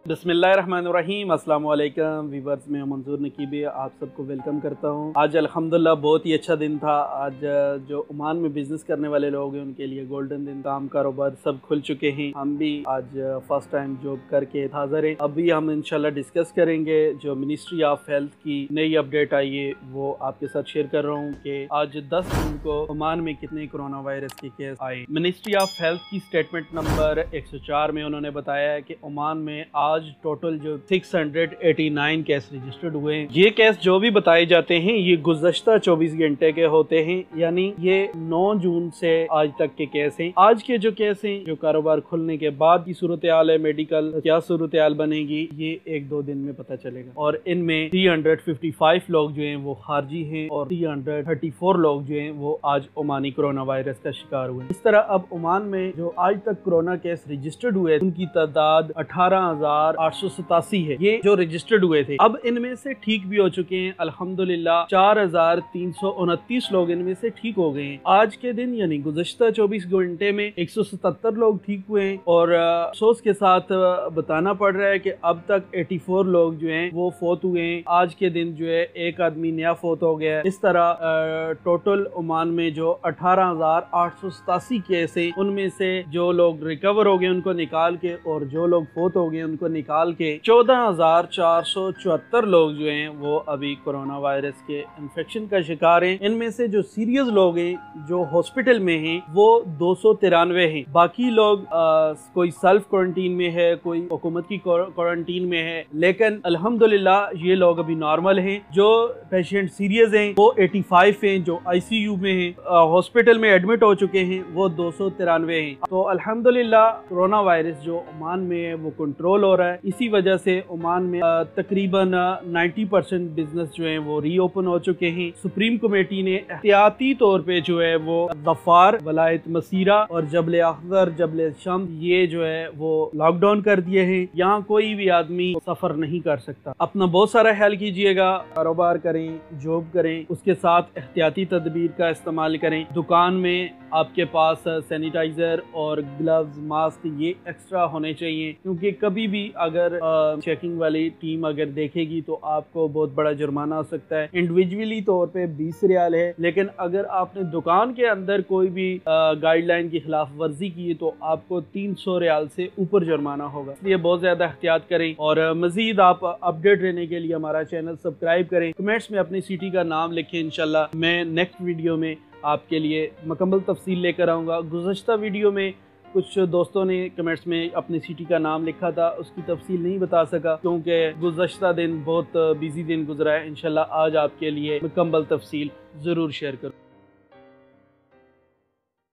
बिस्मिल्लाहिर्रहमानिर्रहीम। अस्सलाम वालेकुम वीवर्स, मैं मंजूर नकीबी आप सबको वेलकम करता हूँ। आज अल्हम्दुलिल्लाह बहुत ही अच्छा दिन था। आज जो ओमान में बिज़नेस करने वाले लोग हैं उनके लिए गोल्डन दिन, काम कारोबार सब खुल चुके हैं। हम भी आज फर्स्ट टाइम जॉब करके हाज़िर हैं। अभी हम इंशाल्लाह डिस्कस करेंगे जो मिनिस्ट्री ऑफ हेल्थ की नई अपडेट आई है वो आपके साथ शेयर कर रहा हूँ कि आज 10 जून को ओमान में कितने कोरोना वायरस के केस आए। मिनिस्ट्री ऑफ हेल्थ की स्टेटमेंट नंबर 104 में उन्होंने बताया है कि ओमान में आज टोटल जो 689 केस रजिस्टर्ड हुए हैं। ये केस जो भी बताए जाते हैं ये गुज़श्ता 24 घंटे के होते हैं, यानी ये 9 जून से आज तक के केस हैं। आज के जो केस हैं, जो कारोबार खुलने के बाद की सूरत हाल है, मेडिकल क्या सूरत हाल बनेगी, ये 1-2 दिन में पता चलेगा। और इनमें 355 लोग जो हैं वो खारजी हैं और 334 लोग जो हैं वो आज ओमानी कोरोना वायरस का शिकार हुए। इस तरह अब ओमान में जो आज तक कोरोना केस रजिस्टर्ड हुए उनकी तादाद 18,887 है। ये जो रजिस्टर्ड हुए थे, अब इनमें से ठीक भी हो चुके हैं अल्हम्दुलिल्लाह। 4,329 लोग इनमें से ठीक हो गए हैं। आज के दिन यानी गुज़श्ता 24 घंटे में 177 लोग ठीक हुए हैं और अफसोस के साथ बताना पड़ रहा है कि अब तक 84 लोग जो हैं वो फोत हुए हैं। आज के दिन जो है एक आदमी नया फोत हो गया है। इस तरह टोटल ओमान में जो 18,887 केस है उनमें से जो लोग रिकवर हो गए उनको निकाल के और जो लोग फोत हो गए उनको निकाल के 14,474 लोग जो हैं वो अभी कोरोना वायरस के इन्फेक्शन का शिकार हैं। इनमें से जो सीरियस लोग हैं जो हॉस्पिटल में हैं वो 293 हैं। बाकी लोग कोई सेल्फ क्वारंटीन में है, कोई हुकूमत की क्वारंटीन में है, लेकिन अल्हम्दुलिल्लाह ये लोग अभी नॉर्मल हैं। जो पेशेंट सीरियस हैं वो 85 हैं, जो ICU में हैं, हॉस्पिटल में एडमिट हो चुके हैं वो 293 हैं। तो अल्हम्दुलिल्लाह कोरोना वायरस जो ओमान में है वो कंट्रोल हो रहा है। इसी वजह से ओमान में तकरीबन 90% बिजनेस जो है वो रीओपन हो चुके हैं। सुप्रीम कमेटी ने एहतियाती तौर पे जो है वो ज़फ़ार, वलायत मसीरा और जबल अख्तर, जबल शम्स ये जो है वो लॉकडाउन कर दिए हैं। यहाँ कोई भी आदमी सफर नहीं कर सकता। अपना बहुत सारा ख्याल कीजिएगा, कारोबार करें, जॉब करें, उसके साथ एहतियाती तदबीर का इस्तेमाल करें। दुकान में आपके पास सैनिटाइजर और ग्लव्स, मास्क ये एक्स्ट्रा होने चाहिए, क्योंकि कभी भी अगर चेकिंग वाली टीम अगर देखेगी तो आपको बहुत बड़ा जुर्माना हो सकता है। इंडिविजुअली तौर पे 20 रियाल है, लेकिन अगर आपने दुकान के अंदर कोई भी गाइडलाइन की खिलाफ वर्जी की है तो आपको 300 रियाल से ऊपर जुर्माना होगा। इसलिए बहुत ज्यादा एहतियात करें और मजीद आप अपडेट रहने के लिए हमारा चैनल सब्सक्राइब करें। कमेंट्स में अपनी सिटी का नाम लिखें। इंशाल्लाह मैं नेक्स्ट वीडियो में आपके लिए मुकम्मल तफसील लेकर आऊँगा। गुज़श्ता वीडियो में कुछ दोस्तों ने कमेंट्स में अपनी सिटी का नाम लिखा था, उसकी तफसील नहीं बता सका क्योंकि गुज़श्ता दिन बहुत बिजी दिन गुजरा है। इंशाल्लाह आज आपके लिए मुकम्मल तफसील ज़रूर शेयर करूँ।